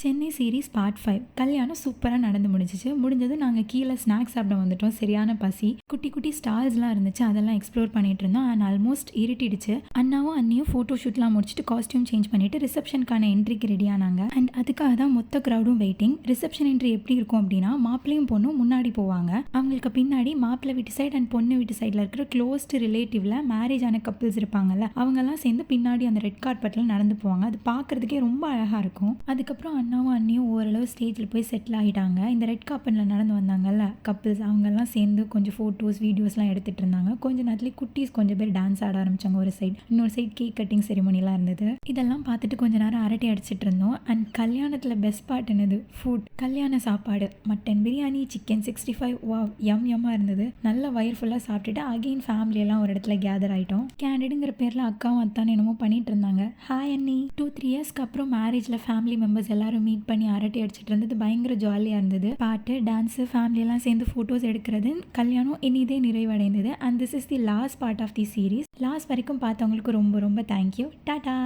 Chennai series part 5 கல்யாணம் சூப்பராக நடந்து முடிஞ்சது நாங்கள் கீழே ஸ்நாக்ஸ் சாப்பிட வந்துட்டோம். சரியான பசி. குட்டி குட்டி ஸ்டால்ஸ்லாம் இருந்துச்சு, அதெல்லாம் எக்ஸ்ப்ளோர் பண்ணிட்டு இருந்தோம். அண்ட் ஆல்மோஸ்ட் இருட்டிடுச்சு. அண்ணாவும் அண்ணியும் ஃபோட்டோ ஷூட்லாம் முடிச்சுட்டு காஸ்டியூம் சேஞ்ச் பண்ணிட்டு ரிசப்ஷனுக்கான என்ட்ரிக்கு ரெடி ஆனாங்க. அண்ட் அதுக்காக தான் மொத்த க்ரௌடும் வெயிட்டிங். ரிசப்ஷன் என்ட்ரி எப்படி இருக்கும் அப்படின்னா, மாப்பிள்ளையும் பொண்ணும் முன்னாடி போவாங்க. அவங்களுக்கு பின்னாடி மாப்பிள்ளை வீட்டு சைடு அண்ட் பொண்ணு வீட்டு சைடில் இருக்கிற க்ளோஸ்டு ரிலேட்டிவ்ல மேரேஜ் ஆன கப்பிள்ஸ் இருப்பாங்கல்ல, அவங்கெல்லாம் சேர்ந்து பின்னாடி அந்த ரெட் கார்பெட்டில் நடந்து போவாங்க. அது பார்க்கறதுக்கே ரொம்ப அழகாக இருக்கும். அதுக்கப்புறம் அண்ணாவும் அண்ணியும் ஓரளவு ஸ்டேஜில் போய் செட்டில் ஆகிட்டாங்க. இந்த ரெட் கார்பெட்டில் நடந்து வந்தாங்கல்ல கப்பிள்ஸ், அவங்கெல்லாம் சேர்ந்து கொஞ்சம் ஃபோட்டோஸ் வீடியோஸ்லாம் எடுத்துகிட்டு இருந்தாங்க. கொஞ்சம் நேரத்துலேயே குட்டீஸ் கொஞ்சம் பேர் டான்ஸ் ஆட ஆரம்பித்தாங்க. ஒரு சைடு, இன்னொரு சைடு கேக் கட்டிங் செரிமோனிலாம் இருந்தது. இதெல்லாம் பார்த்துட்டு கொஞ்சம் நேரம் அரட்டை அடிச்சிட்டு இருந்தோம். அண்ட் கல்யாணத்தில் பெஸ்ட் பார்ட் என்னது, ஃபுட். கல்யாண சாப்பாடு, மட்டன் பிரியாணி, சிக்கன் 65, வா யம்மாக இருந்தது. நல்ல வயிறு ஃபுல்லாக சாப்பிட்டுட்டு அகெயின் ஃபேமிலியெல்லாம் ஒரு இடத்துல கேதர் ஆகிட்டோம். கேண்டிடுங்கிற பேரில் அக்காவும் அத்தான்னு என்னமோ பண்ணிட்டு இருந்தாங்க. ஹாய் அண்ணி. 2-3 இயர்ஸ்க்கு அப்புறம் மேரேஜில் ஃபேமிலி மெம்பர்ஸ் எல்லாரும் மீட் பண்ணி அரட்டை அடிச்சிட்டு இருந்தது பயங்கர ஜாலியாக இருந்தது. பாட்டு, டான்ஸு, ஃபேமிலியெல்லாம் சேர்ந்து ஃபோட்டோஸ் எடுக்கிறது, கல்யாணம் இனிதே நிறைவடைந்தது. And this is the last part of the series. Last வரைக்கும் பார்த்தவங்களுக்கு ரொம்ப ரொம்ப தேங்க்யூ. டாடா.